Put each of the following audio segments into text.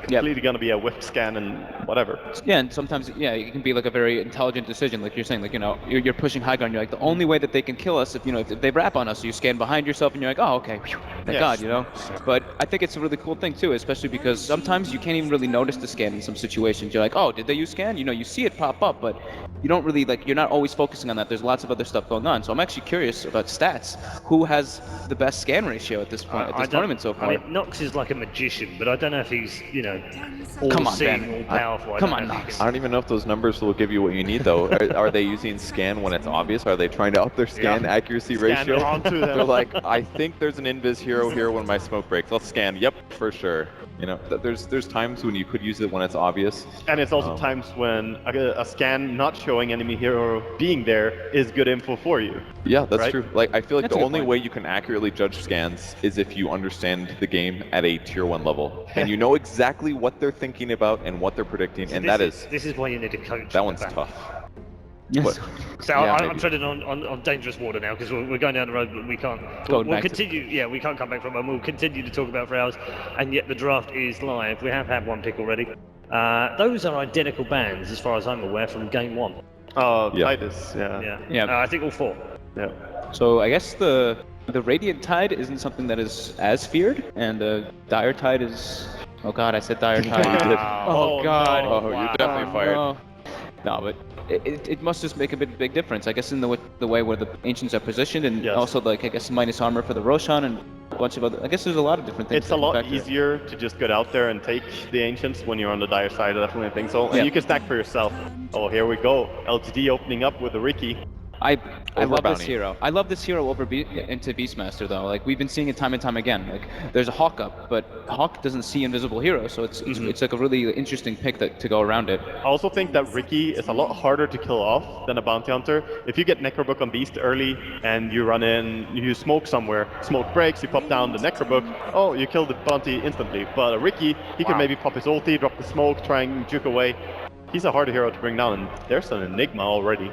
completely gonna be a whip scan and whatever. Yeah, and sometimes, yeah, it can be like a very intelligent decision, like you're saying, like, you know, you're pushing high ground, you're like, the only way that they can kill us, if, you know, if they wrap on us, so you scan behind yourself and you're like, oh, okay, whew, thank God, you know? But I think it's a really cool thing too, especially because sometimes you can't even really notice the scan in some situations. You're like, oh, did they use scan? You know, you see it pop up, but you don't really, like, you're not always focusing on that. There's lots of other stuff going on. So I'm actually curious about stats. Who has the best scan ratio at this point, at this tournament so far? I mean, Nox is like a magician, but I don't know if he's, you know, all Come on, seeing, Ben. all powerful. Come on, Nox. I don't even know if those numbers will give you what you need, though. Are they using scan when it's obvious? Are they trying to up their scan accuracy ratio? Onto them. They're like, I think there's an invis hero here when my smoke breaks. Let's scan. Yep, for sure. You know, there's times when you could use it when it's obvious. And it's also times when a scan not showing enemy hero being there is good info for you. Yeah, that's right? true. Like, I feel like That's the a good only point. way you can accurately judge scans is if you understand the game at a tier 1 level. And you know exactly what they're thinking about and what they're predicting, and This is why you need a coach. that one's back. tough. Yes. So Yeah, I'm maybe. treading on dangerous water now because we're going down the road, but we can't. Go We'll back to- continue. Yeah, we can't come back from it. And we'll continue to talk about for hours. And yet the draft is live. We have had one pick already. Those are identical bands, as far as I'm aware, from game 1. Oh, Yeah. Titus, yeah. Yeah. Yeah. I think all 4. Yeah. So I guess the Radiant Tide isn't something that is as feared, and the Dire Tide is... Oh god, I said Dire Tide. You did. Oh god. no. Oh, you're definitely fired. No, but it must just make a big difference, I guess, in the way where the Ancients are positioned, and Yes. also, like, I guess, minus armor for the Roshan, and a bunch of other... I guess there's a lot of different things. It's that a can lot factor. easier to just get out there and take the Ancients when you're on the dire side, I definitely think so. And Yeah. you can stack for yourself. Oh, here we go. LGD opening up with the Ricky. I Over love bounty. this hero. I love this hero over into Beastmaster though. Like we've been seeing it time and time again. Like there's a Hawk up, but Hawk doesn't see invisible heroes, so it's like a really interesting pick to go around it. I also think that Ricky is a lot harder to kill off than a Bounty Hunter. If you get Necrobook on Beast early and you run in, you smoke somewhere, smoke breaks, you pop down the Necrobook, oh, you kill the Bounty instantly. But a Ricky, he can maybe pop his ulti, drop the smoke, try and juke away. He's a harder hero to bring down, and there's an Enigma already.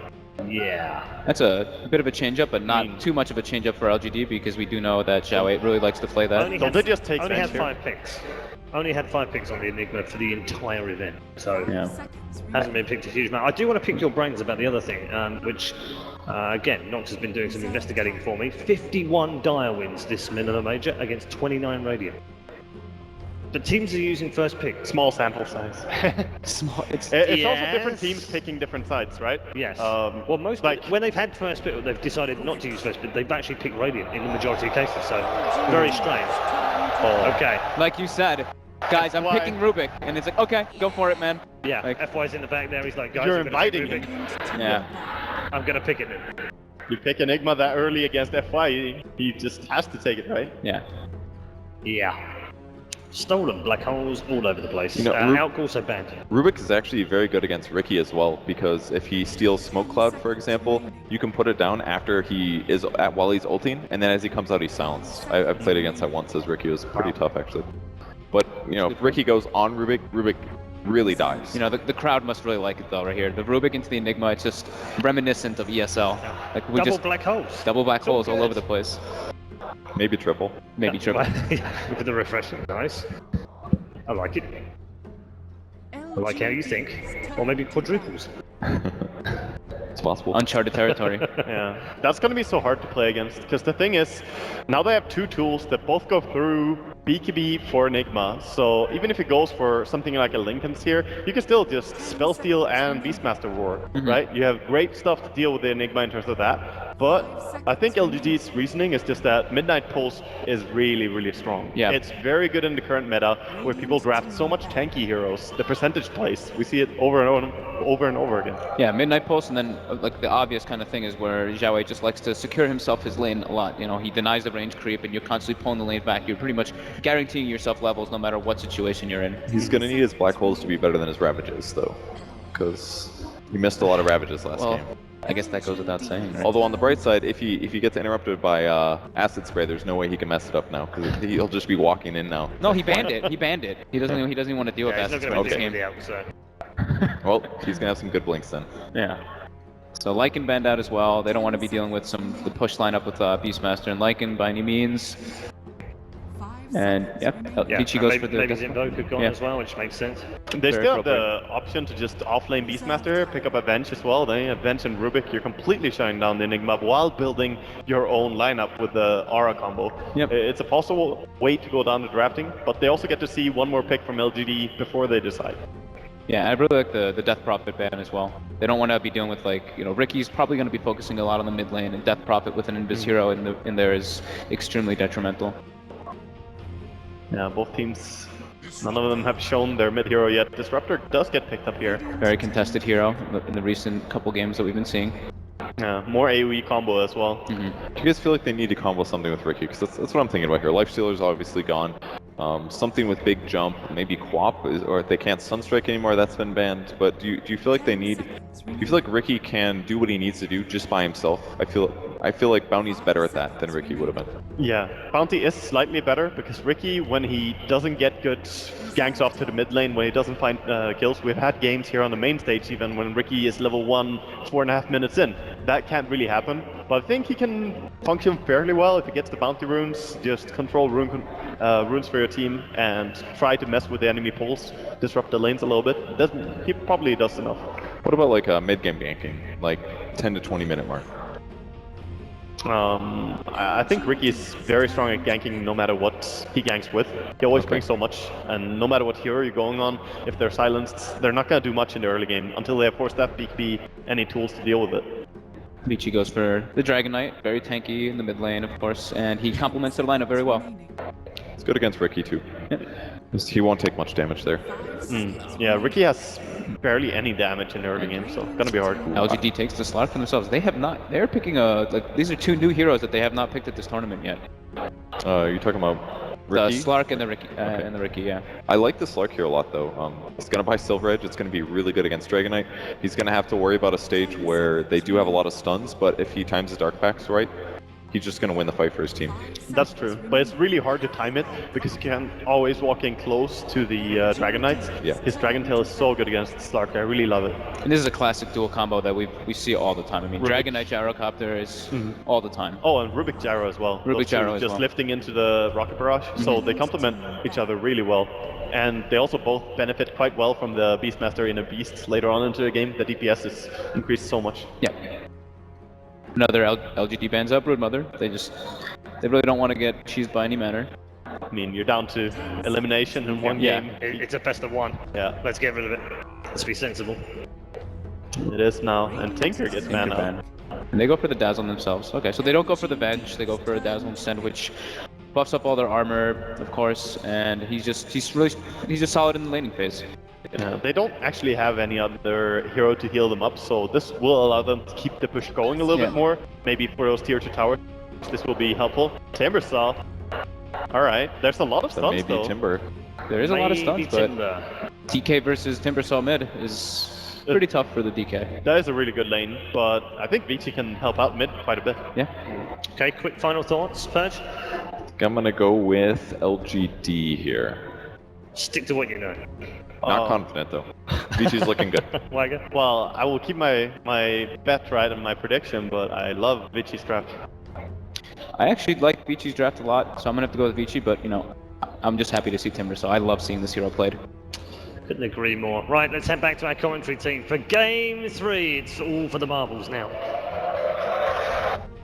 Yeah. That's a bit of a change up, but not too much of a change up for LGD because we do know that Xiao 8 really likes to play that. So they just take only had Sanch here. 5 picks. Only had 5 picks on the Enigma for the entire event. So Yeah. hasn't been picked a huge amount. I do want to pick your brains about the other thing, which, again, Nox has been doing some investigating for me. 51 Dire wins this Manila Major against 29 Radiant. The teams are using first pick. Small sample size. Small. It's also Yes. different teams picking different sides, right? Yes. Well, most like when they've had first pick, they've decided not to use first pick. They've actually picked Radiant in the majority of cases. So very strange. Okay. Like you said, guys, I'm Why? picking Rubik, and it's like, okay, go for it, man. Yeah. Like- FY's in the back there. He's like, guys, You're I'm gonna pick inviting Rubik. Yeah. I'm gonna pick it then. you pick Enigma that early against FY, he just has to take it, right? Yeah. Yeah. Stolen black holes all over the place. You know, Alk also banned. Rubik is actually very good against Ricky as well, because if he steals Smoke Cloud, for example, you can put it down after he is while he's ulting, and then as he comes out, he's silenced. I've played against that once as Ricky. It was pretty tough, actually. But, you know, if Ricky goes on Rubik, Rubik really dies. You know, the crowd must really like it though, right here. The Rubik into the Enigma, it's just reminiscent of ESL. Like we Double just black holes. double black It's all holes all good. over the place. Maybe triple. Maybe triple. Look at the refreshing. Nice. I like it. I like how you think. Or maybe quadruples. It's possible. Uncharted territory. Yeah, that's gonna be so hard to play against, because the thing is, now they have 2 tools that both go through BKB for Enigma, so even if it goes for something like a Lincoln's here, you can still just Spell Steal and Beastmaster Roar, right? You have great stuff to deal with the Enigma in terms of that, but I think LGD's reasoning is just that Midnight Pulse is really, really strong. Yeah. It's very good in the current meta, where people draft so much tanky heroes, the percentage plays, we see it over and over again. Yeah, Midnight Pulse, and then like the obvious kind of thing is where Xiao 8 just likes to secure himself his lane a lot. You know, he denies the range creep, and you're constantly pulling the lane back. You're pretty much guaranteeing yourself levels no matter what situation you're in. He's gonna need his black holes to be better than his ravages, though, because he missed a lot of ravages last Well, game. I guess that goes without saying, right? Although on the bright side, if he gets interrupted by acid spray, there's no way he can mess it up now, because he'll just be walking in now. No, he banned it. He banned it. He doesn't even want to deal with Yeah, that he's not going to this be game. the so. Well, he's gonna have some good blinks then. Yeah. So Lycan banned out as well. They don't want to be dealing with the push lineup with Beastmaster and Lycan by any means. And yeah, Vici goes for the... maybe Zimbo could go on yeah. as well, which makes sense. They Very still have the option to just offlane Beastmaster, pick up a bench as well. Then a bench and Rubik, you're completely shutting down the Enigma while building your own lineup with the Aura combo. Yep. It's a possible way to go down the drafting, but they also get to see one more pick from LGD before they decide. Yeah, I really like the Death Prophet ban as well. They don't want to be dealing with, like, you know, Ricky's probably going to be focusing a lot on the mid lane, and Death Prophet with an Invis hero in there is extremely detrimental. Yeah, both teams, none of them have shown their mid hero yet. Disruptor does get picked up here. Very contested hero in the recent couple games that we've been seeing. Yeah, more AoE combo as well. Do you guys feel like they need to combo something with Ricky? Because that's what I'm thinking about here. Lifestealer's obviously gone. Something with big jump, maybe Quap, or if they can't Sunstrike anymore, that's been banned. But do you feel like they need? Do you feel like Ricky can do what he needs to do just by himself? I feel like Bounty's better at that than Ricky would have been. Yeah, Bounty is slightly better because Ricky, when he doesn't get good ganks off to the mid lane, when he doesn't find kills, we've had games here on the main stage even when Ricky is level 1, 4.5 minutes in. That can't really happen, but I think he can function fairly well if he gets the bounty runes, just control runes for your team and try to mess with the enemy pulls, disrupt the lanes a little bit. He probably does enough. What about like mid-game ganking, like 10 to 20 minute mark? I think Ricky is very strong at ganking no matter what he ganks with. He always brings so much, and no matter what hero you're going on, if they're silenced, they're not going to do much in the early game until they have Force Staff, BKB, any tools to deal with it. Vici goes for the Dragon Knight, very tanky in the mid lane, of course, and he complements their lineup very well. It's good against Ricky too. Yep. He won't take much damage there. Yeah, Ricky has barely any damage in the early game, so it's gonna be hard. LGD takes the Slark for themselves. They have not. They're picking these are two new heroes that they have not picked at this tournament yet. You're talking about Ricky? The Slark and the Ricky. And the Ricky, yeah. I like the Slark here a lot though. He's gonna buy Silver Edge. It's gonna be really good against Dragon Knight. He's gonna have to worry about a stage where they do have a lot of stuns, but if he times his Dark Packs right, he's just going to win the fight for his team. That's true, but it's really hard to time it because you can't always walk in close to the Dragon Knights. Yeah. His Dragon Tail is so good against Slark, I really love it. And this is a classic dual combo that we see all the time. I mean, Rubik. Dragon Knight Gyrocopter is all the time. Oh, and Rubik Gyro as well. Rubik Those two Gyro as just well. lifting into the Rocket Barrage, so they complement each other really well. And they also both benefit quite well from the Beastmaster in a Beast later on into the game. The DPS is increased so much. Yeah. Another LGD bans up Broodmother. They really don't want to get cheesed by any manner. I mean, you're down to elimination in one game. It's a best of one. Yeah. Let's get rid of it. Let's be sensible. It is now, and Tinker gets banned out. And they go for the Dazzle themselves. Okay, so they don't go for the Venge, they go for a Dazzle instead, which buffs up all their armor, of course, and he's just solid in the laning phase. Yeah, they don't actually have any other hero to heal them up, so this will allow them to keep the push going a little bit more. Maybe for those tier 2 towers, this will be helpful. Timbersaw. Alright, there's a lot of stuns maybe though. Timber. There is a lot of stuns, but Timber. DK versus Timbersaw mid is pretty tough for the DK. That is a really good lane, but I think Vici can help out mid quite a bit. Yeah. Okay, quick final thoughts, Purge? I'm going to go with LGD here. Stick to what you know. Not confident though. Vici's looking good. Wagger? Well, I will keep my bet right and my prediction, but I love Vici's draft. I actually like Vici's draft a lot, so I'm gonna have to go with Vici, but you know, I'm just happy to see Timber, so I love seeing this hero played. Couldn't agree more. Right, let's head back to our commentary team for Game 3. It's all for the marbles now.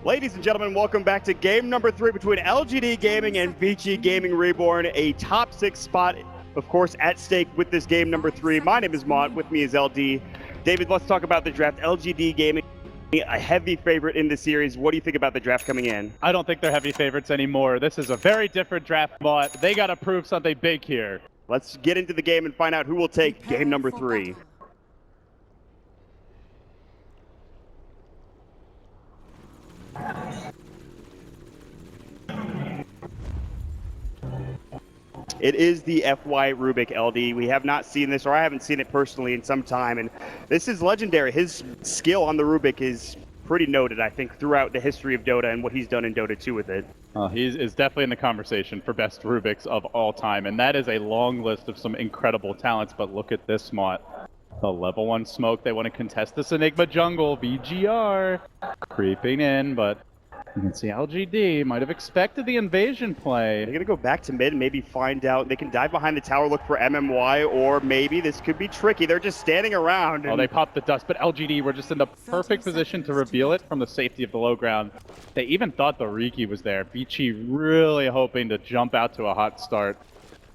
Ladies and gentlemen, welcome back to game number 3 between LGD-Gaming and VG.Gaming Reborn. A top 6 spot, of course, at stake with this game number 3. My name is Mont. With me is LD. David, let's talk about the draft. LGD-Gaming, a heavy favorite in the series. What do you think about the draft coming in? I don't think they're heavy favorites anymore. This is a very different draft, but they got to prove something big here. Let's get into the game and find out who will take game number 3. It is the FY Rubik LD. We have not seen this, or I haven't seen it personally in some time, and this is legendary. His skill on the Rubik is pretty noted, I think, throughout the history of Dota and what he's done in Dota 2 with it. He is definitely in the conversation for best Rubiks of all time, and that is a long list of some incredible talents, but look at this Mott. The level 1 smoke, they want to contest this Enigma jungle, VG.R, creeping in, but You can see LGD might have expected the invasion play. They're going to go back to mid and maybe find out. They can dive behind the tower, look for MMY, or maybe this could be tricky. They're just standing around. Oh, they popped the dust, but LGD were just in the perfect position to reveal it from the safety of the low ground. They even thought the Riki was there. Vici really hoping to jump out to a hot start.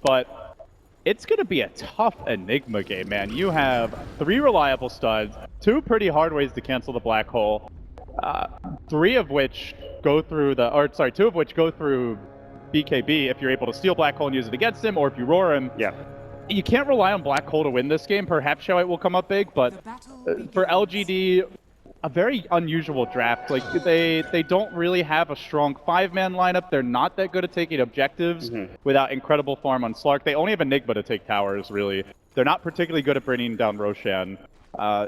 But it's going to be a tough Enigma game, man. You have 3 reliable studs, 2 pretty hard ways to cancel the black hole. 3 of which go through 2 of which go through BKB if you're able to steal black hole and use it against him, or if you roar him. Yeah. You can't rely on black hole to win this game. Perhaps Showite will come up big, but for LGD, a very unusual draft. Like they don't really have a strong 5-man lineup. They're not that good at taking objectives without incredible farm on Slark. They only have Enigma to take towers, really. They're not particularly good at bringing down Roshan.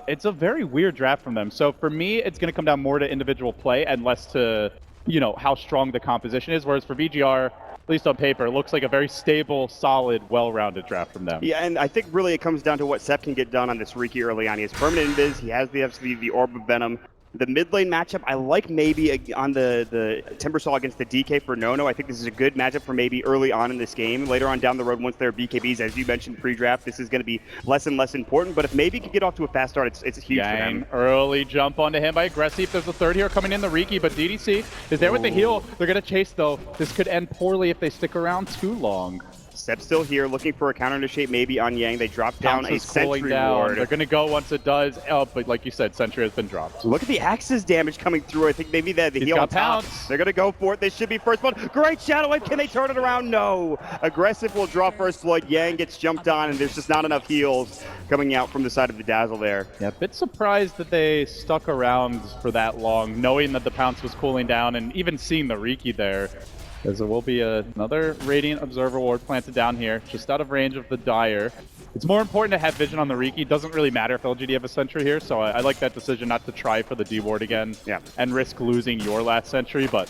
It's a very weird draft from them. So for me, it's going to come down more to individual play and less to, you know, how strong the composition is. Whereas for VG.R, at least on paper, it looks like a very stable, solid, well-rounded draft from them. Yeah, and I think really it comes down to what Sep can get done on this Riki early on. He has permanent invis, he has the Orb of Venom. The mid lane matchup, I like maybe on the Timbersaw against the DK for Nono. I think this is a good matchup for maybe early on in this game. Later on down the road, once there are BKBs, as you mentioned pre-draft, this is going to be less and less important. But if maybe can get off to a fast start, it's huge for them. Early jump onto him by Aggressive. There's a third here coming in, the Riki, but DDC is there with the heal. They're going to chase, though. This could end poorly if they stick around too long. Sep's still here, looking for a counter to shape maybe on Yang. They drop down a Sentry Ward. They're going to go once it does. Oh, but like you said, Sentry has been dropped. Look at the Axis damage coming through. I think maybe the heal on top. They're going to go for it. This should be first blood. Great Shadow Wave. Can they turn it around? No. Aggressive will draw first blood. Yang gets jumped on, and there's just not enough heals coming out from the side of the Dazzle there. Yeah, a bit surprised that they stuck around for that long, knowing that the Pounce was cooling down, and even seeing the Riki there. As there will be another Radiant Observer Ward planted down here, just out of range of the Dire. It's more important to have vision on the Riki. Doesn't really matter if LGD have a Sentry here, so I like that decision not to try for the D-Ward again and risk losing your last Sentry. But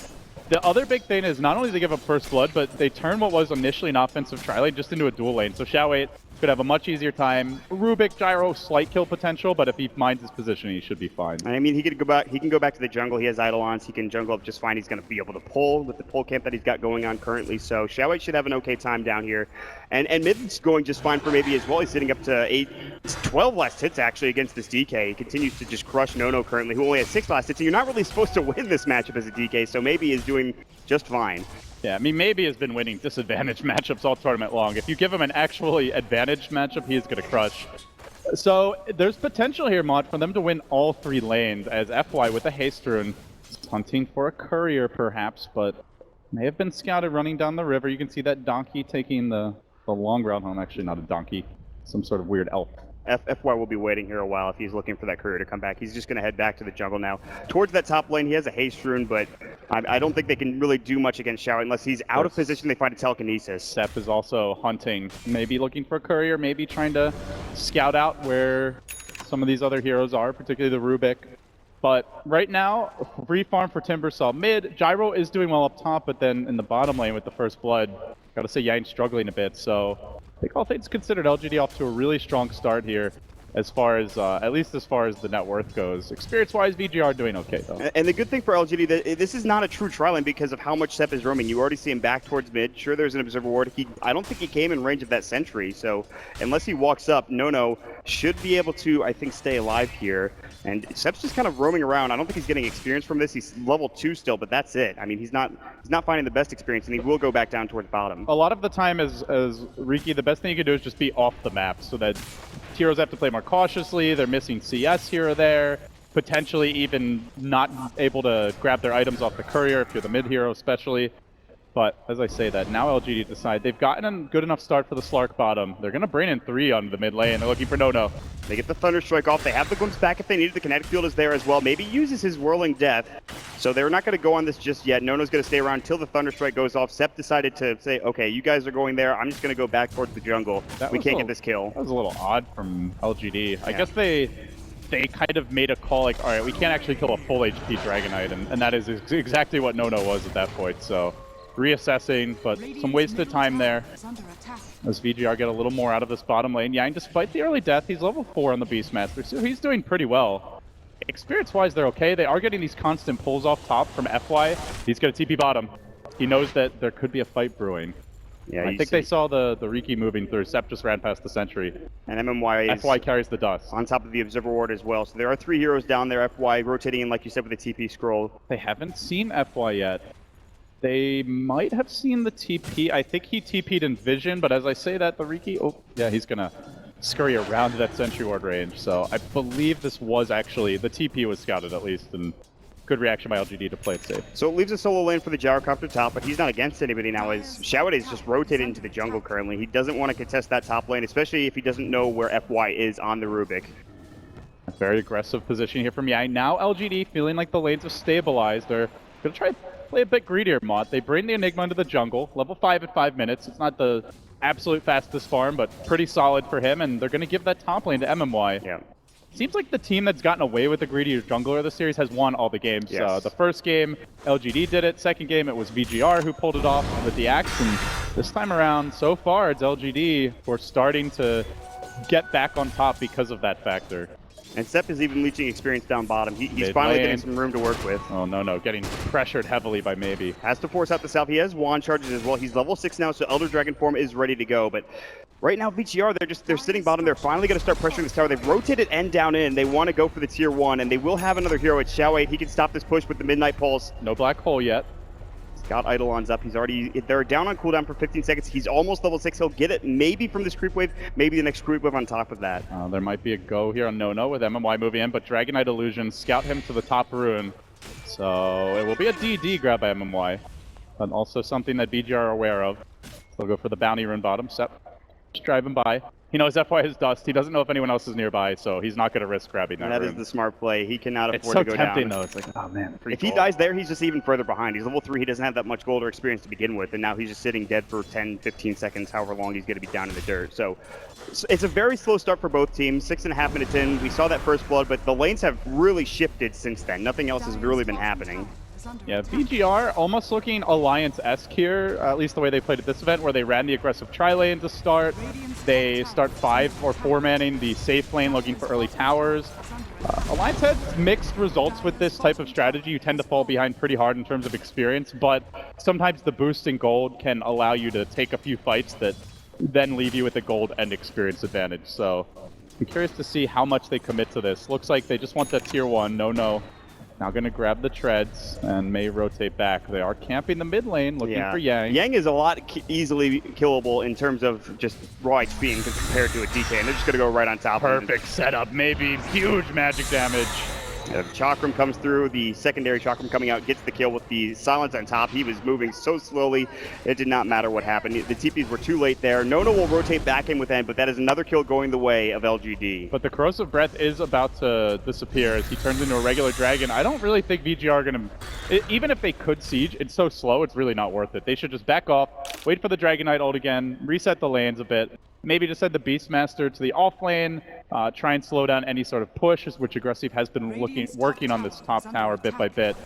the other big thing is not only do they give up first blood, but they turn what was initially an offensive tri-lane just into a dual lane. So Showite could have a much easier time. Rubik, Gyro, slight kill potential, but if he minds his position, he should be fine. I mean, he can go back to the jungle. He has Eidolons. He can jungle up just fine. He's going to be able to pull with the pull camp that he's got going on currently. So Showite should have an okay time down here. And mid's going just fine for maybe as well. He's sitting up to 12 last hits actually against this DK. He continues to just crush Nono currently, who only has 6 last hits. And you're not really supposed to win this matchup as a DK, so maybe he's doing just fine. Yeah, I mean, maybe has been winning disadvantaged matchups all tournament long. If you give him an actually advantaged matchup, he is going to crush. So there's potential here, Mott, for them to win all 3 lanes, as FY with a Haste Rune is hunting for a courier perhaps, but may have been scouted running down the river. You can see that donkey taking the long route home. Actually, not a donkey, some sort of weird elf. FY will be waiting here a while if he's looking for that courier to come back. He's just going to head back to the jungle now. Towards that top lane, he has a Haste Rune, but I don't think they can really do much against Shao unless he's out of position. They find a telekinesis. Sep is also hunting, maybe looking for a courier, maybe trying to scout out where some of these other heroes are, particularly the Rubik. But right now, free farm for Timbersaw mid. Gyro is doing well up top, but then in the bottom lane with the first blood, gotta say Yang's struggling a bit, so I think all things considered, LGD off to a really strong start here, as far as, at least as far as the net worth goes. Experience-wise, VG.R doing okay, though. And the good thing for LGD, that this is not a true tri-lane because of how much Sep is roaming. You already see him back towards mid. Sure, there's an Observer Ward. I don't think he came in range of that Sentry, so unless he walks up, Nono should be able to, I think, stay alive here. And Sep's just kind of roaming around. I don't think he's getting experience from this. He's level 2 still, but that's it. I mean, he's not finding the best experience, and he will go back down towards bottom. A lot of the time as Riki, the best thing you can do is just be off the map so that heroes have to play more cautiously. They're missing CS here or there, potentially even not able to grab their items off the courier if you're the mid hero especially. But as I say that, now LGD decide they've gotten a good enough start for the Slark bottom. They're going to bring in 3 on the mid lane. They're looking for Nono. They get the Thunderstrike off. They have the glimpse back if they need it. The kinetic field is there as well. Maybe uses his Whirling Death. So they're not going to go on this just yet. Nono's going to stay around until the Thunderstrike goes off. Sep decided to say, okay, you guys are going there. I'm just going to go back towards the jungle. We can't get this kill. That was a little odd from LGD. I guess they kind of made a call like, all right, we can't actually kill a full HP Dragonite. And that is exactly what Nono was at that point. So reassessing, but some wasted time there as VG.R get a little more out of this bottom lane. Yang, despite the early death, he's level 4 on the Beastmaster, so he's doing pretty well. experience-wise, they're okay. They are getting these constant pulls off top from FY. He's going to TP bottom. He knows that there could be a fight brewing. Yeah, I think they saw the Riki moving through. Sep just ran past the sentry. And MMY is FY carries the dust. on top of the Observer Ward as well. So there are 3 heroes down there. FY rotating in, like you said, with the TP scroll. They haven't seen FY yet. They might have seen the TP. I think he TP'd in Vision, but as I say that, the Riki... Oh, yeah, he's going to scurry around that sentry ward range. So I believe this was actually... The TP was scouted at least, and good reaction by LGD to play it safe. So it leaves a solo lane for the Gyrocopter top, but he's not against anybody now as Shawade is just rotated into the jungle currently. He doesn't want to contest that top lane, especially if he doesn't know where FY is on the Rubik. A very aggressive position here from Yang. Now LGD feeling like the lanes have stabilized. They're going to try to play a bit greedier, Mott. They bring the Enigma into the jungle, level 5 at 5 minutes. It's not the absolute fastest farm, but pretty solid for him, and they're going to give that top lane to MMY. Yeah. Seems like the team that's gotten away with the greedier jungler of the series has won all the games. Yes. The first game, LGD did it. Second game, it was VG.R who pulled it off with the axe. And this time around, so far, it's LGD who are starting to get back on top because of that factor. And Sep is even leeching experience down bottom. He's Mid finally lane. getting some room to work with. Oh, no. Getting pressured heavily by Maybe. Has to force out the south. He has wand charges as well. He's level 6 now, so Elder Dragon form is ready to go. But right now, VG.R, they're sitting bottom. They're finally going to start pressuring this tower. They've rotated end down in. They want to go for the tier 1, and they will have another hero at Shawade. He can stop this push with the Midnight Pulse. No black hole yet. Got Eidolon's up. They're down on cooldown for 15 seconds. He's almost level 6. He'll get it maybe from this creep wave, maybe the next creep wave on top of that. There might be a go here on No with MMY moving in, but Dragonite Illusion scout him to the top rune. So it will be a DD grab by MMY, but also something that VG are aware of. So they'll go for the bounty rune bottom. Sep, just drive him by. He knows FY has dust. He doesn't know if anyone else is nearby, so he's not going to risk grabbing that And that rune. is the smart play. He cannot It's afford so to go tempting, down. though. It's like, oh man. If he dies there, he's just even further behind. He's level 3. He doesn't have that much gold or experience to begin with, and now he's just sitting dead for 10, 15 seconds, however long he's going to be down in the dirt. So it's a very slow start for both teams. 6.5 minutes in, we saw that first blood, but the lanes have really shifted since then. Nothing else has really been happening. Yeah, VG.R almost looking Alliance-esque here, at least the way they played at this event, where they ran the aggressive tri-lane to start. They start 5 or 4-manning the safe lane, looking for early towers. Alliance had mixed results with this type of strategy. You tend to fall behind pretty hard in terms of experience, but sometimes the boost in gold can allow you to take a few fights that then leave you with a gold and experience advantage. So I'm curious to see how much they commit to this. Looks like they just want that tier 1, no. Now going to grab the treads and may rotate back. They are camping the mid lane, looking for Yang. Yang is a lot easily killable in terms of just raw HP compared to a DK, and they're just going to go right on top. Perfect setup, maybe huge magic damage. The Chakram comes through, the secondary Chakram coming out, gets the kill with the silence on top. He was moving so slowly, it did not matter what happened. The TPs were too late there. Nono will rotate back in with End, but that is another kill going the way of LGD. But the Corrosive Breath is about to disappear as he turns into a regular dragon. I don't really think VG are going to... Even if they could siege, it's so slow, it's really not worth it. They should just back off, wait for the Dragonite ult again, reset the lanes a bit. Maybe just send the Beastmaster to the off lane, try and slow down any sort of push, which Aggressive has been working on this top tower bit by bit.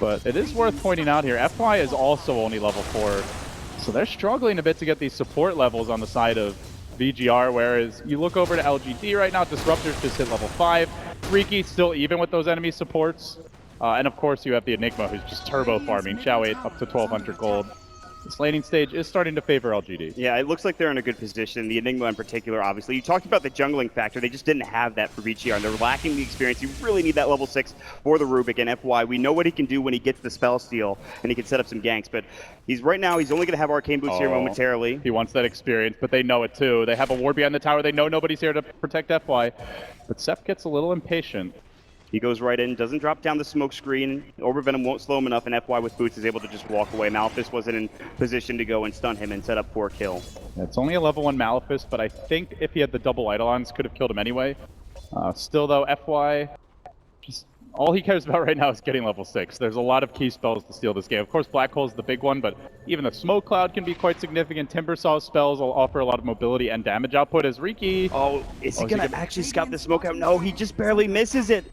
But it is worth pointing out here, FY is also only level 4, so they're struggling a bit to get these support levels on the side of VG.R, whereas you look over to LGD right now, Disruptor's just hit level 5, Riki still even with those enemy supports, and of course you have the Enigma who's just turbo farming, Shawade up to 1200 gold. This laning stage is starting to favor LGD. Yeah, it looks like they're in a good position. The Enigma in particular, obviously. You talked about the jungling factor. They just didn't have that for VG.R, and they're lacking the experience. You really need that level 6 for the Rubik and FY. We know what he can do when he gets the spell steal, and he can set up some ganks, but he's only going to have Arcane Boots here momentarily. He wants that experience, but they know it too. They have a ward behind the tower. They know nobody's here to protect FY, but Sep gets a little impatient. He goes right in, doesn't drop down the smoke screen. Overvenom won't slow him enough, and FY with boots is able to just walk away. Malefice wasn't in position to go and stun him and set up for a kill. Yeah, it's only a level 1 Malefice, but I think if he had the double Eidolons, could have killed him anyway. Still though, FY, just all he cares about right now is getting level 6. There's a lot of key spells to steal this game. Of course, Black Hole's the big one, but even the Smoke Cloud can be quite significant. Timbersaw's spells will offer a lot of mobility and damage output as Riki. Oh, is he gonna actually scout the smoke out? No, he just barely misses it.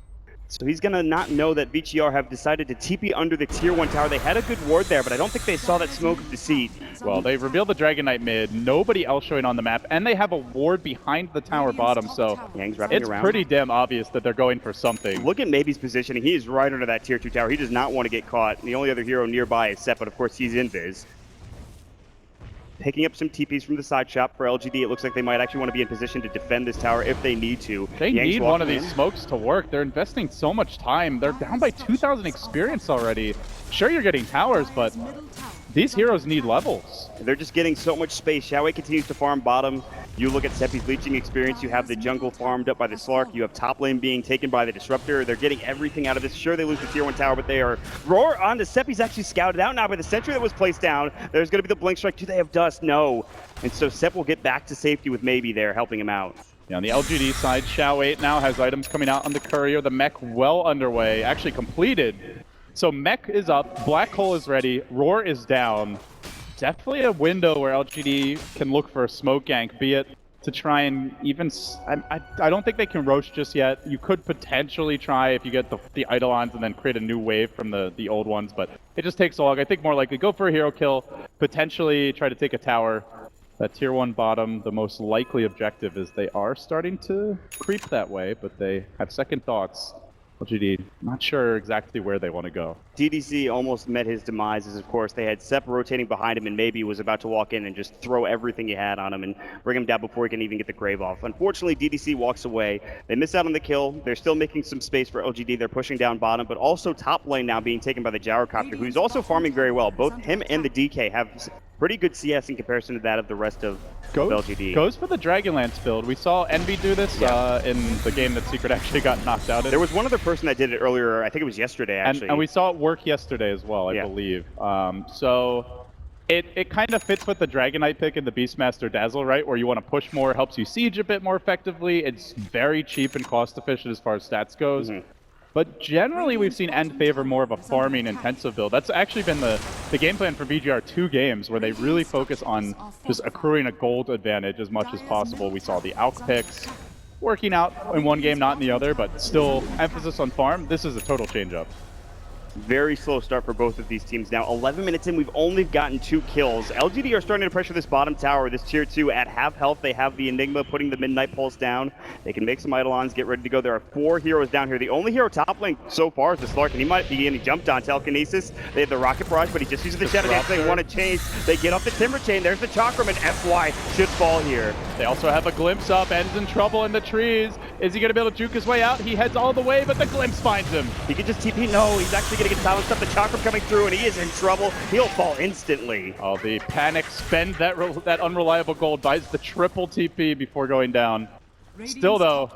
So he's going to not know that VG.R have decided to TP under the tier 1 tower. They had a good ward there, but I don't think they saw that smoke of deceit. Well, they revealed the Dragon Knight mid, nobody else showing on the map, and they have a ward behind the tower bottom, so Yang's wrapping it's around. pretty damn obvious that they're going for something. Look at Maybe's positioning. He is right under that tier 2 tower. He does not want to get caught. The only other hero nearby is Sep, but of course he's in Viz. Picking up some TPs from the side shop for LGD. It looks like they might actually want to be in position to defend this tower if they need to. They Yang's need one of walking these in. smokes to work. They're investing so much time. They're down by 2,000 experience already. Sure, you're getting towers, but these heroes need levels. They're just getting so much space. Xiaowei continues to farm bottom. You look at Seppi's leeching experience. You have the jungle farmed up by the Slark. You have top lane being taken by the Disruptor. They're getting everything out of this. Sure, they lose the tier 1 tower, but they are... Roar on the Seppi's actually scouted out now by the sentry that was placed down. There's going to be the blink strike. Do they have dust? No. And so Sepp will get back to safety with Maybe there, helping him out. Yeah, on the LGD side, Xiao8 now has items coming out on the courier. The mech well underway, actually completed. So mech is up, Black Hole is ready, Roar is down. Definitely a window where LGD can look for a smoke gank, be it to try and even... I don't think they can roach just yet. You could potentially try if you get the Eidolons and then create a new wave from the old ones, but it just takes a long. I think more likely go for a hero kill, potentially try to take a tower. That tier 1 bottom, the most likely objective is they are starting to creep that way, but they have second thoughts. LGD, not sure exactly where they want to go. DDC almost met his demise as, of course, they had Sepp rotating behind him and maybe was about to walk in and just throw everything he had on him and bring him down before he can even get the grave off. Unfortunately, DDC walks away. They miss out on the kill. They're still making some space for LGD. They're pushing down bottom, but also top lane now being taken by the Gyrocopter, who's also farming very well. Both him and the DK have pretty good CS in comparison to that of the rest of LGD. Goes for the Dragonlance build. We saw Envy do this in the game that Secret actually got knocked out in. There was one other person that did it earlier. I think it was yesterday, actually. And we saw it work yesterday as well, I believe. So it kind of fits with the Dragon Knight pick and the Beastmaster Dazzle, right? Where you want to push more, helps you siege a bit more effectively. It's very cheap and cost efficient as far as stats goes. But generally, we've seen End favor more of a farming intensive build. That's actually been the game plan for VG.R 2 games, where they really focus on just accruing a gold advantage as much as possible. We saw the Alk picks working out in one game, not in the other, but still emphasis on farm. This is a total change-up. Very slow start for both of these teams now. 11 minutes in, we've only gotten 2 kills. LGD are starting to pressure this bottom tower, this tier 2 at half health. They have the Enigma putting the Midnight Pulse down. They can make some Eidolons, get ready to go. There are 4 heroes down here. The only hero top lane so far is the Slark, and he might be getting jumped on. Telekinesis. They have the Rocket Barrage, but he just uses the Shadow Dance. They want to change. They get off the Timber Chain. There's the Chakram, and FY should fall here. They also have a glimpse up. End's in trouble in the trees. Is he going to be able to juke his way out? He heads all the way, but the glimpse finds him. He can just TP. No, he's actually going to get silenced up. The Chakram coming through, and he is in trouble. He'll fall instantly. Oh, the panic spend that unreliable gold, buys the triple TP before going down. Still, though,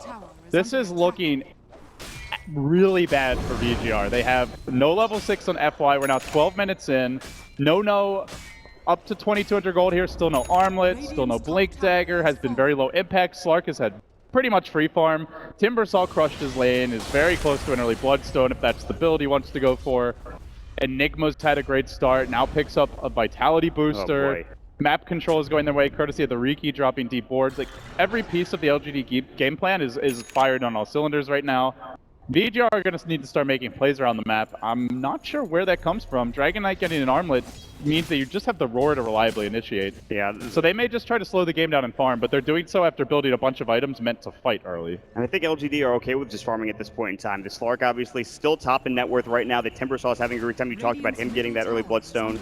this is looking really bad for VG.R. They have no level 6 on FY. We're now 12 minutes in. No, up to 2,200 gold here. Still no Armlet, still no Blink Dagger. Has been very low impact. Slark has had pretty much free farm. Timbersaw crushed his lane, is very close to an early Bloodstone if that's the build he wants to go for. Enigma's had a great start, now picks up a Vitality booster. Map control is going their way, courtesy of the Riki dropping deep boards. Like, every piece of the LGD game plan is fired on all cylinders right now. VG.R are going to need to start making plays around the map. I'm not sure where that comes from. Dragon Knight getting an Armlet means that you just have the Roar to reliably initiate. Yeah. So they may just try to slow the game down and farm, but they're doing so after building a bunch of items meant to fight early. And I think LGD are okay with just farming at this point in time. The Slark obviously still top in net worth right now. The Timbersaw is having a great time. You talked about him getting that early Bloodstone.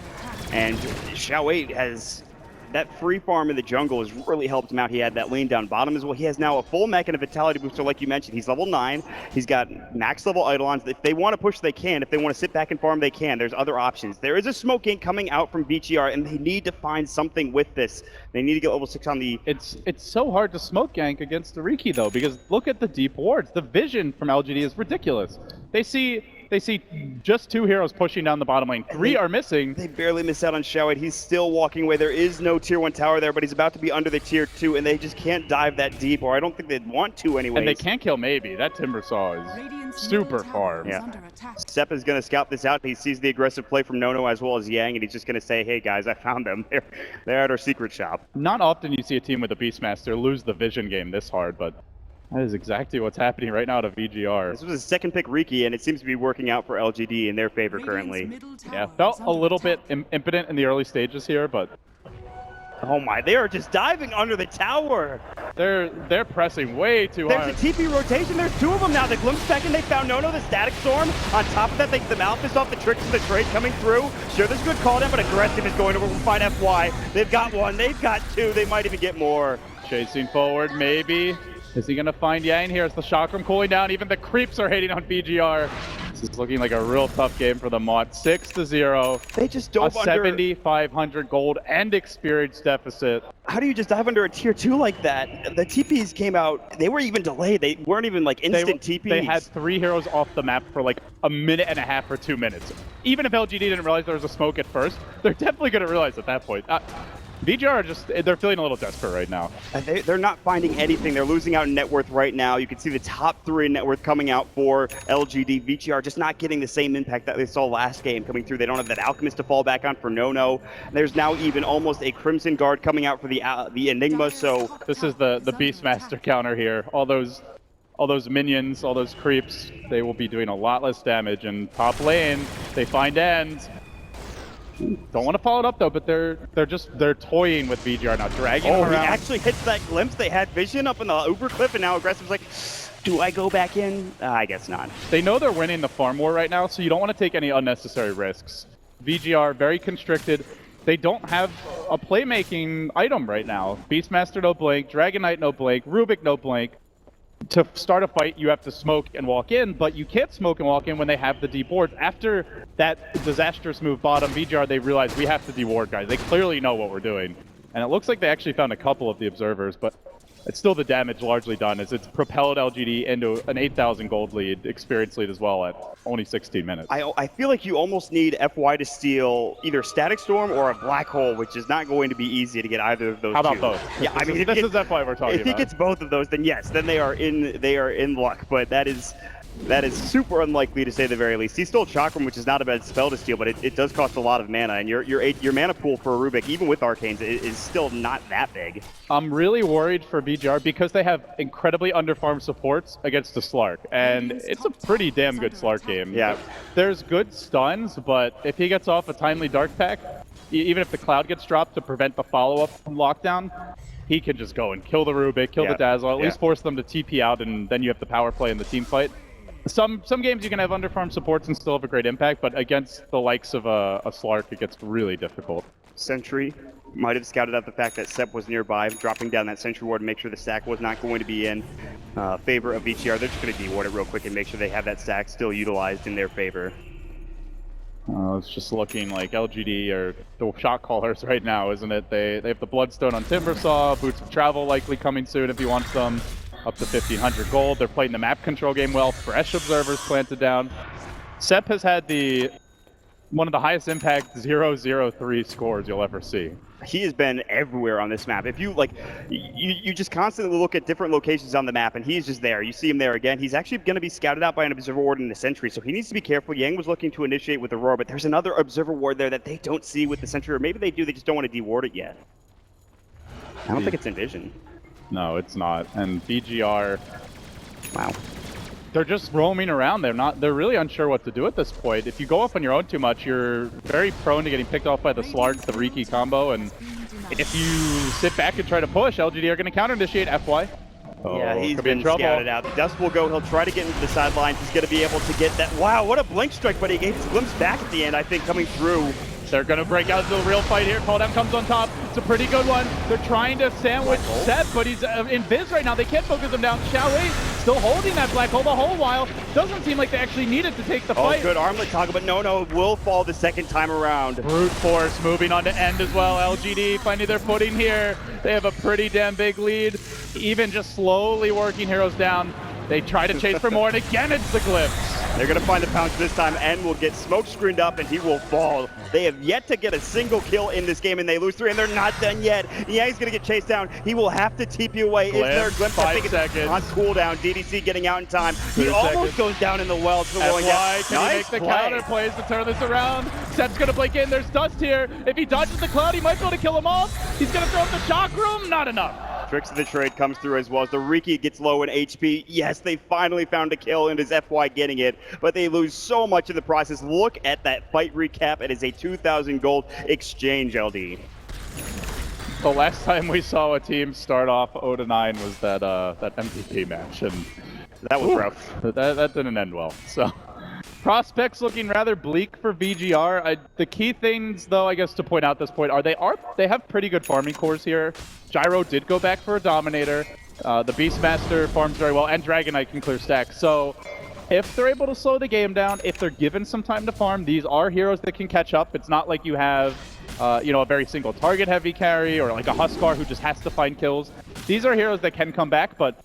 And Xiao8 has... that free farm in the jungle has really helped him out. He had that lane down bottom as well. He has now a full mech and a Vitality booster, like you mentioned. He's level 9. He's got max level Eidolons. If they want to push, they can. If they want to sit back and farm, they can. There's other options. There is a smoke gank coming out from VG.R, and they need to find something with this. They need to get level 6 on the... It's so hard to smoke gank against the Riki, though, because look at the deep wards. The vision from LGD is ridiculous. They see just 2 heroes pushing down the bottom lane. 3 are missing. They barely miss out on Xiao8. He's still walking away. There is no tier 1 tower there, but he's about to be under the tier 2, and they just can't dive that deep, or I don't think they'd want to anyways. And they can't kill Maybe. That Timbersaw is super far. Yeah. Sepp is going to scout this out. He sees the aggressive play from Nono as well as Yang, and he's just going to say, hey guys, I found them. They're at our secret shop. Not often you see a team with a Beastmaster lose the vision game this hard, but That is exactly what's happening right now to VG.R. This was his second pick Riki, and it seems to be working out for LGD in their favor currently. Yeah, felt a little bit impotent in the early stages here, but Oh my, they are just diving under the tower. they're pressing way too hard. There's a TP rotation. There's two of them now. The Glimpse back in. They found Nono, the Static Storm. On top of that, the Malphus off the tricks of the trade coming through. Sure, there's a good call down, but Aggressive is going over. We'll find FY. They've got one. They've got two. They might even get more. Chasing forward, maybe. Is he gonna find Yang here? As the Chakram cooling down, even the creeps are hating on VG.R. This is looking like a real tough game for the Mott. 6-0. They just A dove under. 7,500 gold and experience deficit. How do you just dive under a tier 2 like that? The TPs came out. They were even delayed. They weren't even like instant TPs. They had 3 heroes off the map for like a minute and a half or 2 minutes. Even if LGD didn't realize there was a smoke at first, they're definitely gonna realize at that point. VG.R are just, they're feeling a little desperate right now. They're not finding anything. They're losing out in net worth right now. You can see the top 3 in net worth coming out for LGD. VG.R just not getting the same impact that they saw last game coming through. They don't have that Alchemist to fall back on for Nono. There's now even almost a Crimson Guard coming out for the Enigma, so... This is the Beastmaster counter here. All those minions, all those creeps, they will be doing a lot less damage. And top lane, they find End. Don't want to follow it up though, but they're toying with VG.R now, dragging him he around. actually hits that glimpse. They had vision up in the Uber cliff, and now Aggressive's like, do I go back in? I guess not. They know they're winning the farm war right now, so you don't want to take any unnecessary risks. VG.R very constricted. They don't have a playmaking item right now. Beastmaster no blink, Dragon Knight no blink, Rubik no blink. To start a fight, you have to smoke and walk in, but you can't smoke and walk in when they have the deward. After that disastrous move bottom, VG.R, they realize we have to deward, guys. They clearly know what we're doing. And it looks like they actually found a couple of the observers, but it's still the damage largely done as it's propelled LGD into an 8,000 gold lead, experience lead as well at only 16 minutes. I feel like you almost need FY to steal either Static Storm or a Black Hole, which is not going to be easy to get either of those. How about two. both? Yeah, I mean, this is FY we're talking if about. he gets both of those, then yes, then they are in luck. But that is super unlikely to say the very least. He stole Chakram, which is not a bad spell to steal, but it does cost a lot of mana, and your mana pool for Rubik, even with Arcanes, is still not that big. I'm really worried for VG.R because they have incredibly underfarmed supports against the Slark, and it's a pretty damn good Slark game. Yeah. There's good stuns, but if he gets off a timely Dark Pack, even if the Cloud gets dropped to prevent the follow-up from lockdown, he can just go and kill the Rubik, kill the Dazzle, at least force them to TP out, and then you have the power play in the team fight. Some games you can have underfarm supports and still have a great impact, but against the likes of a Slark, it gets really difficult. Sentry might have scouted out the fact that Sep was nearby, dropping down that Sentry Ward to make sure the stack was not going to be in favor of VG.R. They're just going to deward it real quick and make sure they have that stack still utilized in their favor. It's just looking like LGD are the shot callers right now, isn't it? They have the Bloodstone on Timbersaw, Boots of Travel likely coming soon if he wants them. Up to 1,500 gold. They're playing the map control game well. Fresh observers planted down. Sep has had one of the highest impact 0-0-3 scores you'll ever see. He has been everywhere on this map. If you you just constantly look at different locations on the map, and he's just there. You see him there again. He's actually going to be scouted out by an observer ward in the Sentry, so he needs to be careful. Yang was looking to initiate with Aurora, but there's another observer ward there that they don't see with the Sentry, or maybe they do. They just don't want to deward it yet. I don't think it's in vision. No, it's not. And VG.R, wow, they're just roaming around. They're really unsure what to do at this point. If you go up on your own too much, you're very prone to getting picked off by the Slark, the Riki combo, and if you sit back and try to push, LGD are going to counter-initiate FY. Yeah, he's could be in been trouble. scouted out. The Dust will go. He'll try to get into the sidelines. He's going to be able to get that. Wow, what a blink strike, but he gave his glimpse back at the end, I think, coming through. They're going to break out into a real fight here. Call down comes on top. It's a pretty good one. They're trying to sandwich Sep, but he's in Viz right now. They can't focus him down. Xiaowei still holding that black hole the whole while. Doesn't seem like they actually needed to take the fight. Oh, good armlet toggle, but no, will fall the second time around. Brute force moving on to End as well. LGD finding their footing here. They have a pretty damn big lead. Even just slowly working heroes down. They try to chase for more, and again it's the Glyphs. They're going to find the pounce this time. End will get smoke screened up, and he will fall. They have yet to get a single kill in this game, and they lose 3, and they're not done yet. Yang's going to get chased down. He will have to TP away. Is there a glimpse? I think it's on cooldown. DDC getting out in time. He almost goes down in the well. It's going down. Can he make the counter plays to turn this around? Sep's going to blink in. There's Dust here. If he dodges the Cloud, he might be able to kill him off. He's going to throw up the Chakram. Not enough. Tricks of the Trade comes through as well as the Riki gets low in HP. Yes, they finally found a kill and is FY getting it, but they lose so much in the process. Look at that fight recap. It is a 2,000 gold exchange, LD. The last time we saw a team start off 0-9 was that MVP match, and that was rough. That didn't end well. So prospects looking rather bleak for VG.R. The key things, though, I guess to point out at this point are they have pretty good farming cores here. Gyro did go back for a Dominator. The Beastmaster farms very well, and Dragon Knight can clear stacks. So if they're able to slow the game down, if they're given some time to farm, these are heroes that can catch up. It's not like you have a very single target heavy carry or like a Huskar who just has to find kills. These are heroes that can come back, but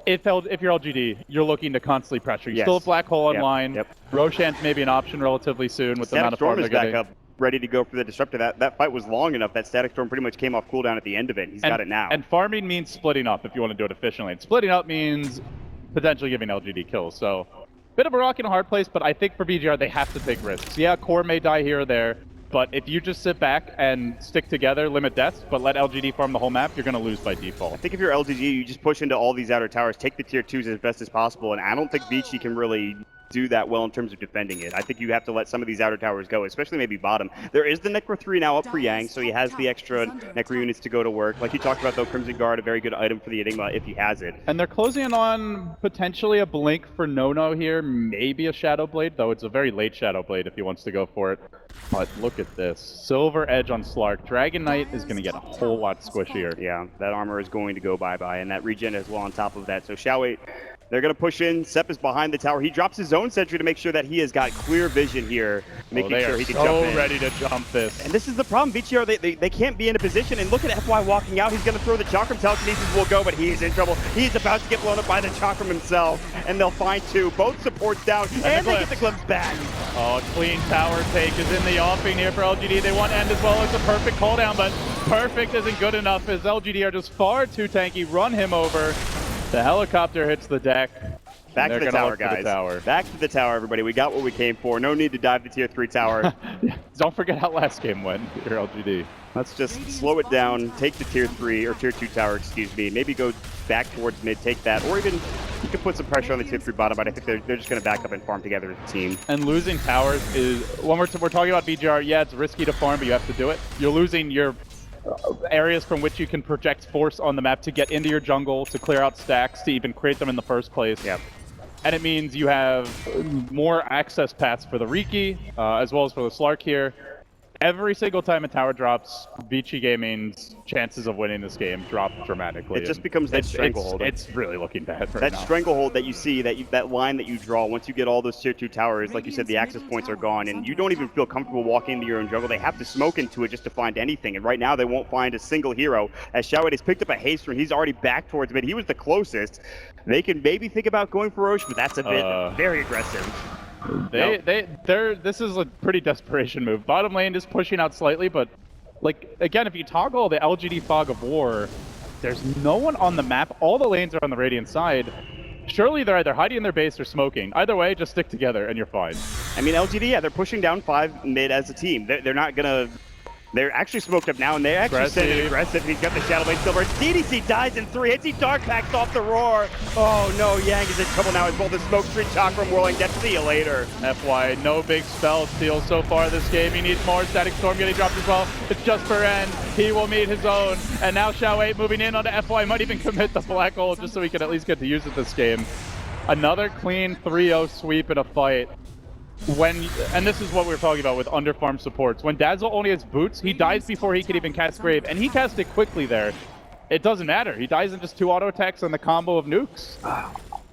if you're LGD, you're looking to constantly pressure. You still have Black Hole online. Yep. Roshan's maybe an option relatively soon with the amount of farm they're getting. Back up, ready to go for the Disruptor. That fight was long enough that Static Storm pretty much came off cooldown at the end of it. He's got it now. And farming means splitting up if you want to do it efficiently. And splitting up means potentially giving LGD kills. So bit of a rock and a hard place, but I think for VG.R, they have to take risks. Yeah, core may die here or there, but if you just sit back and stick together, limit deaths, but let LGD farm the whole map, you're going to lose by default. I think if you're LGD, you just push into all these outer towers, take the tier 2s as best as possible, and I don't think Vici can really do that well in terms of defending it. I think you have to let some of these outer towers go, especially maybe bottom. There is the Necro 3 now up for Yang, so he has the extra Necro units to go to work. Like you talked about, though, Crimson Guard, a very good item for the Enigma if he has it. And they're closing in on potentially a Blink for No here, maybe a Shadow Blade, though it's a very late Shadow Blade if he wants to go for it. But look at this. Silver Edge on Slark. Dragon Knight is going to get a whole lot squishier. Yeah, that armor is going to go bye-bye, and that regen as well on top of that. So Xiaowei, they're going to push in. Sepp is behind the tower. He drops his own sentry to make sure that he has got clear vision here, making sure he can jump in. Ready to jump this. And this is the problem. VG.R, they can't be in a position. And look at FY walking out. He's going to throw the Chakram. Telekinesis will go, but he is in trouble. He's about to get blown up by the Chakram himself. And they'll find two. Both supports down. And they get the glimpse back. Oh, clean tower take is in the offing here for LGD. They want end as well. It's a perfect call down, but perfect isn't good enough as LGD are just far too tanky. Run him over. The helicopter hits the deck. Back to the tower, guys. Back to the tower, everybody. We got what we came for. No need to dive the tier 3 tower. Don't forget how last game went, your LGD. Let's just slow it down, take the tier 3, or tier 2 tower, excuse me. Maybe go back towards mid, take that. Or even you can put some pressure on the tier 3 bottom, but I think they're just going to back up and farm together as a team. And losing towers is, when we're talking about VG.R, yeah, it's risky to farm, but you have to do it. You're losing your areas from which you can project force on the map to get into your jungle, to clear out stacks, to even create them in the first place. Yep. And it means you have more access paths for the Riki, as well as for the Slark here. Every single time a tower drops, Vici Gaming's chances of winning this game drop dramatically. It just becomes that stranglehold. It's really looking bad right now. That stranglehold that you see, that line that you draw, once you get all those tier 2 towers, like you said, the access points are gone, and you don't even feel comfortable walking into your own jungle. They have to smoke into it just to find anything, and right now they won't find a single hero. As Xiaowei has picked up a haste rune, he's already back towards mid. He was the closest. They can maybe think about going for Roche, but that's a bit very aggressive. This is a pretty desperation move. Bottom lane is pushing out slightly, but like again, if you toggle the LGD Fog of War, there's no one on the map. All the lanes are on the Radiant side. Surely they're either hiding in their base or smoking. Either way, just stick together and you're fine. I mean, LGD, yeah, they're pushing down 5 mid as a team. They're not gonna. They're actually smoked up now, and they actually send it aggressive. He's got the Shadow Blade Silver. DDC dies in 3 hits. He dark packs off the roar. Oh no, Yang is in trouble now as well. The Smoke Street Chakram whirling death. See you later. FY, no big spell steal so far this game. He needs more. Static Storm getting dropped as well. It's just for end. He will meet his own. And now Xiaowei moving in onto FY. Might even commit the Black Hole just so he can at least get to use it this game. Another clean 3-0 sweep in a fight. And this is what we were talking about with underfarm supports. When Dazzle only has boots, he dies before he can even cast Grave, and he cast it quickly there. It doesn't matter. He dies in just 2 auto attacks on the combo of nukes.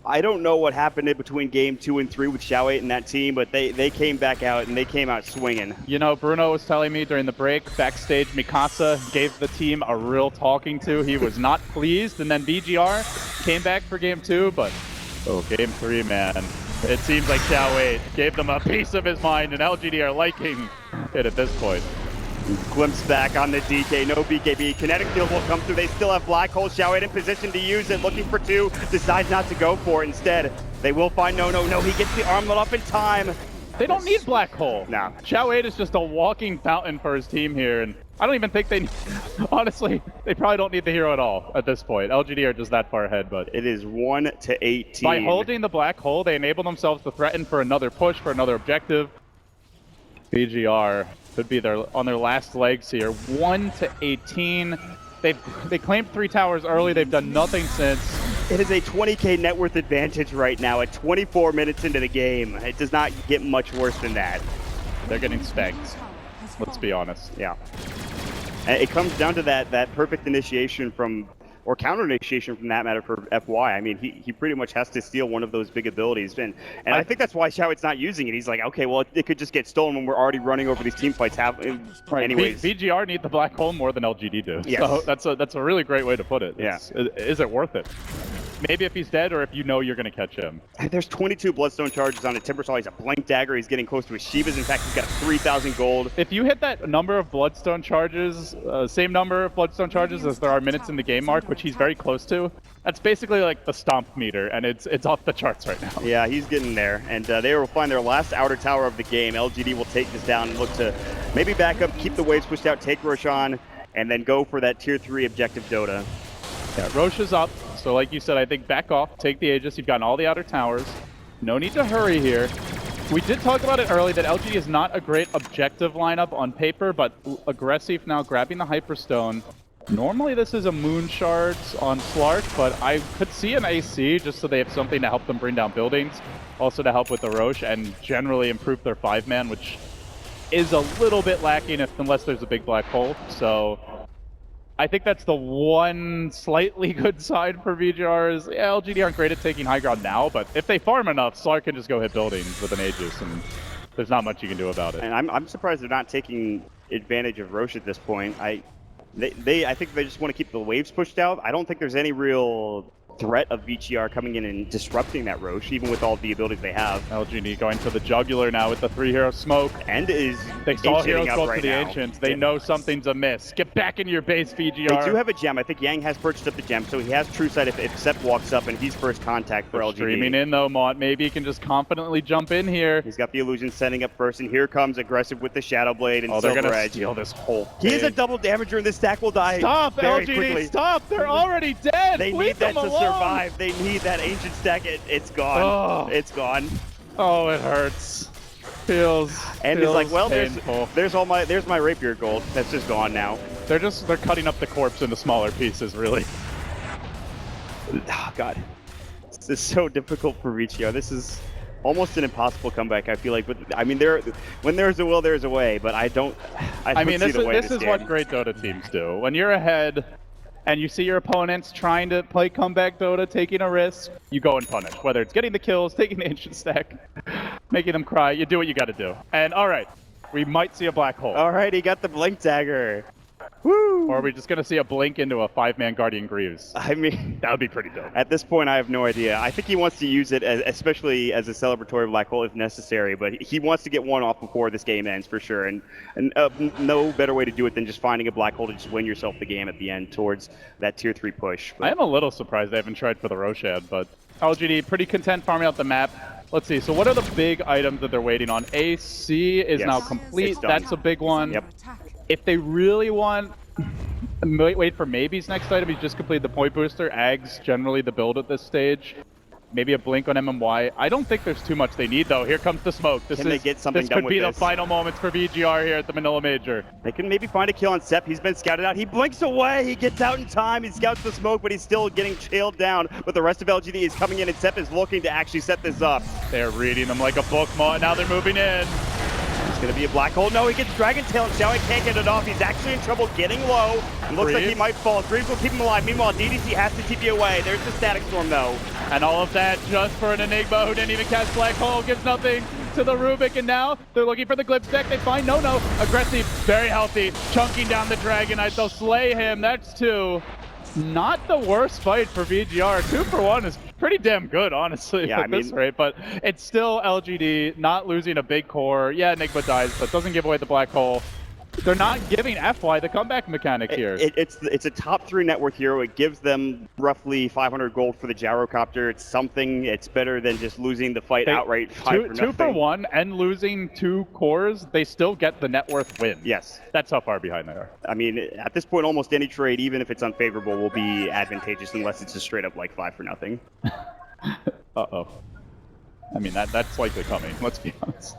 I don't know what happened in between game 2 and 3 with Xiaowei and that team, but they came back out and they came out swinging. You know, Bruno was telling me during the break, backstage, Mikasa gave the team a real talking to. He was not pleased, and then VG.R came back for game 2, but game 3, man. It seems like Xiaowei gave them a piece of his mind, and LGD are liking it at this point. Glimpse back on the DK, no BKB. Kinetic Field will come through. They still have Black Hole. Xiaowei in position to use it, looking for 2. Decides not to go for it. Instead, they will find No, he gets the armlet up in time. They don't need Black Hole. No. Xiaowei is just a walking fountain for his team here, and I don't even think they, honestly, they probably don't need the hero at all at this point. LGD are just that far ahead, but It is 1-18. by holding the black hole, they enable themselves to threaten for another push, for another objective. VG.R could be on their last legs here. 1-18. They claimed 3 towers early. They've done nothing since. It is a 20k net worth advantage right now at 24 minutes into the game. It does not get much worse than that. They're getting spanked. Let's be honest. Yeah. And it comes down to that perfect initiation from, or counter initiation from that matter for FY. I mean, he pretty much has to steal one of those big abilities. And I think that's why Xiao's not using it. He's like, okay, well, it could just get stolen when we're already running over these team fights. Right. Anyways. VG.R need the black hole more than LGD do. Yes. So that's a really great way to put it. Yeah. Is it worth it? Maybe if he's dead or if you know you're going to catch him. There's 22 Bloodstone charges on a Timbersaw. He's a Blink Dagger. He's getting close to his Shivas. In fact, he's got 3,000 gold. If you hit that number of Bloodstone charges, same number of Bloodstone charges as there are minutes in the game mark, which he's very close to, that's basically like the stomp meter, and it's off the charts right now. Yeah, he's getting there. And they will find their last outer tower of the game. LGD will take this down and look to maybe back up, keep the waves pushed out, take Roshan, and then go for that tier 3 objective Dota. Yeah, Roche is up. So like you said, I think back off, take the Aegis. You've gotten all the outer towers. No need to hurry here. We did talk about it early that LG is not a great objective lineup on paper, but aggressive now, grabbing the Hyperstone. Normally this is a Moon Shards on Slark, but I could see an AC just so they have something to help them bring down buildings. Also to help with the Roche and generally improve their 5-man, which is a little bit lacking unless there's a big black hole. So I think that's the one slightly good side for VG.R is LGD aren't great at taking high ground now, but if they farm enough, Slark can just go hit buildings with an Aegis, and there's not much you can do about it. And I'm surprised they're not taking advantage of Roche at this point. I think they just want to keep the waves pushed out. I don't think there's any real threat of VG.R coming in and disrupting that Roche, even with all the abilities they have. LGD going to the jugular now with the 3-hero smoke. And is they saw heroes go right to the now. Ancients. They know something's amiss. Get back in your base, VG.R. They do have a gem. I think Yang has purchased up the gem, so he has true sight if Sepp walks up and he's first contact for LGD. Streaming in though, Mont. Maybe he can just confidently jump in here. He's got the illusion setting up first, and here comes aggressive with the Shadow Blade and they're Silver gonna Edge. steal this whole He thing. is a double damager, and this stack will die. Stop, very LGD, quickly. stop! They're already dead! They Leave need that them to alone. survive. They need that ancient stack. It's gone. Oh. It's gone. Oh, it hurts. Feels And feels it's like, well, painful. there's my rapier gold. That's just gone now. They're cutting up the corpse into smaller pieces, really. Oh, God. This is so difficult for VG.R. This is almost an impossible comeback, I feel like. But I mean, when there's a will, there's a way. But I don't I mean, see the way this is what great Dota teams do. When you're ahead and you see your opponents trying to play comeback Dota, taking a risk, you go and punish. Whether it's getting the kills, taking the ancient stack, making them cry, you do what you got to do. And all right, we might see a black hole. All right, he got the Blink Dagger. Woo! Or are we just going to see a blink into a 5-man Guardian Greaves? I mean, That would be pretty dope. at this point, I have no idea. I think he wants to use it, especially as a celebratory black hole if necessary, but he wants to get one off before this game ends for sure, and no better way to do it than just finding a black hole to just win yourself the game at the end towards that tier 3 push. I am a little surprised they haven't tried for the Roshad, but LGD pretty content farming out the map. Let's see, so what are the big items that they're waiting on? AC is Yes, now complete. it's done. That's a big one. Yep. If they really want, wait for maybe's next item. He's just completed the point booster. Ag's generally the build at this stage. Maybe a blink on MMY. I don't think there's too much they need though. Here comes the smoke. Can they get something done could with be this? the final moments for VG.R here at the Manila Major. They can maybe find a kill on Sepp. He's been scouted out. He blinks away. He gets out in time. He scouts the smoke, but he's still getting trailed down. But the rest of LGD is coming in, and Sepp is looking to actually set this up. They're reading them like a book, now they're moving in. It's going to be a black hole. No, he gets Dragon Tail, and Xiao can't get it off. He's actually in trouble getting low. It looks like he Greaves. might fall. Greaves will keep him alive. Meanwhile, DDC has to TP away. There's the Static Storm, though. And all of that just for an Enigma who didn't even cast Black Hole, gives nothing to the Rubik, and now they're looking for the Glib Stack. They find no. Aggressive, very healthy, chunking down the Dragonite. They'll slay him. That's 2. Not the worst fight for VG.R. 2 for 1 is pretty damn good, honestly, Yeah, at this rate. But it's still LGD not losing a big core. Yeah, Enigma dies, but doesn't give away the Black Hole. They're not giving FY the comeback mechanic here. It's a top 3 net worth hero. It gives them roughly 500 gold for the gyrocopter. It's something. It's better than just losing the fight outright. Two for 1 and losing 2 cores, they still get the net worth win. Yes. That's how far behind they are. I mean, at this point, almost any trade, even if it's unfavorable, will be advantageous unless it's just straight up like 5 for nothing. Uh-oh. I mean, that's likely coming, let's be honest.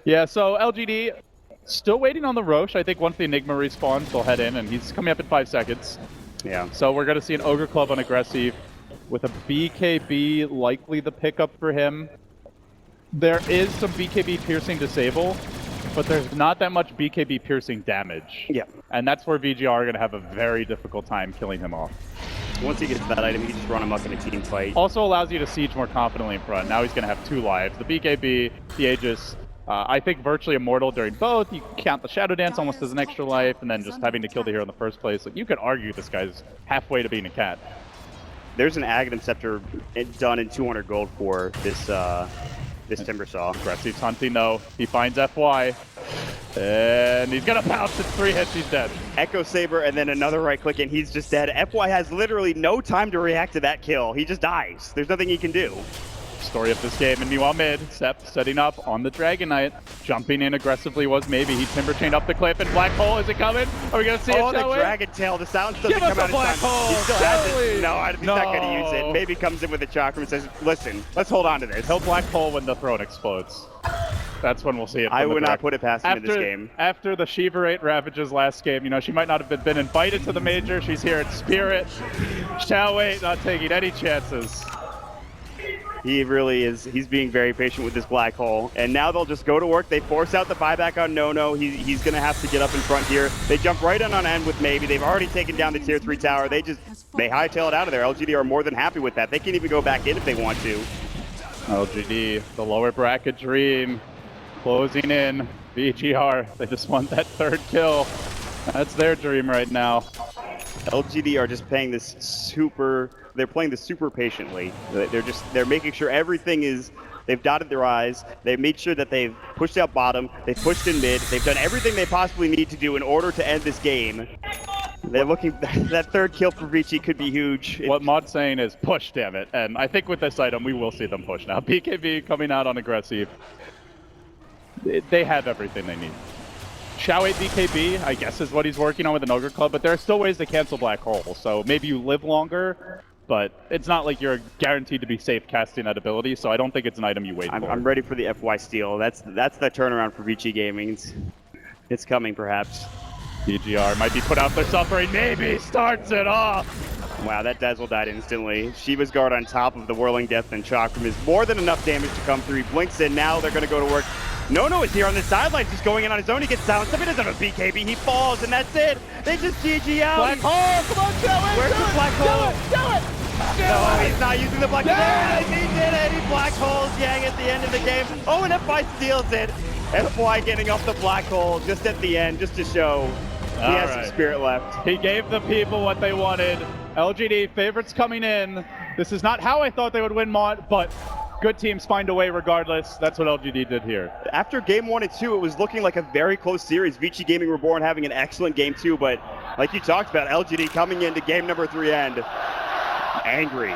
Yeah, so LGD still waiting on the Roche. I think once the Enigma respawns, they'll head in, and he's coming up in 5 seconds. Yeah. So we're going to see an Ogre Club on aggressive with a BKB likely the pickup for him. There is some BKB piercing disable, but there's not that much BKB piercing damage. Yeah. And that's where VG.R are going to have a very difficult time killing him off. Once he gets that item, he can just run him up in a team fight. Also allows you to siege more confidently in front. Now he's going to have 2 lives. The BKB, the Aegis, I think virtually immortal during both. You count the Shadow Dance almost as an extra life, and then just having to kill the hero in the first place. Like, you could argue this guy's halfway to being a cat. There's an Aghanim Scepter done in 200 gold for this this Timbersaw. Aggressive's hunting though. He finds FY. And he's gonna pounce. It's 3 hits, he's dead. Echo Saber and then another right click and he's just dead. FY has literally no time to react to that kill. He just dies. There's nothing he can do. Story of this game, and meanwhile mid, Sep setting up on the Dragon Knight. Jumping in aggressively was maybe. He timber chained up the cliff, and Black Hole, is it coming? Are we gonna see it, the shall we? Dragon Tail, the sound doesn't come out in time. Hole, He still has it. No, he's not No. gonna use it. Maybe comes in with a chakra and says, listen, let's hold on to this. He'll Black Hole when the throne explodes. That's when we'll see it. I from the would not direct. put it past him in this game. After the Shiva 8 Ravages last game, you know, she might not have been invited to the major. She's here in spirit. Shall Wait, not taking any chances. He really is. He's being very patient with this Black Hole. And now they'll just go to work. They force out the buyback on No-No. He's going to have to get up in front here. They jump right in on end with Maybe. They've already taken down the tier 3 tower. They hightail it out of there. LGD are more than happy with that. They can even go back in if they want to. LGD, the lower bracket dream, closing in. VG.R, they just want that 3rd kill. That's their dream right now. LGD are just playing this they're playing this super patiently. They're making sure everything is, they've dotted their I's, they've made sure that they've pushed out bottom, they've pushed in mid, they've done everything they possibly need to do in order to end this game. They're looking, that 3rd kill for Vici could be huge. What Mod's saying is push, damn it. And I think with this item, we will see them push now. BKB coming out on aggressive. They have everything they need. Shao 8 BKB, I guess, is what he's working on with an Ogre Club, but there are still ways to cancel Black Hole. So maybe you live longer, but it's not like you're guaranteed to be safe casting that ability, so I don't think it's an item you wait for. I'm ready for the FY steal. That's the turnaround for Vici Gaming. It's coming, perhaps. VG.R might be put out for suffering, maybe starts it off. Wow, that Dazzle died instantly. Shiva's Guard on top of the Whirling Death and Chakram is more than enough damage to come through. He blinks in, now they're gonna go to work. No is here on the sidelines, just going in on his own. He gets silenced. Somebody doesn't have a BKB. He falls, and that's it. They just GG out. Black Hole, come on, Joey. Where's the Black Hole? Do it. No, he's not using the Black Hole. There it is. He did it. He Black Holes Yang at the end of the game. Oh, and FY steals it. FY getting off the Black Hole just at the end, just to show he has some spirit left. He gave the people what they wanted. LGD favorites coming in. This is not how I thought they would win Mod, but good teams find a way regardless. That's what LGD did here. After game 1 and 2, it was looking like a very close series. Vici Gaming Reborn having an excellent game 2, but like you talked about, LGD coming into game number 3 and angry.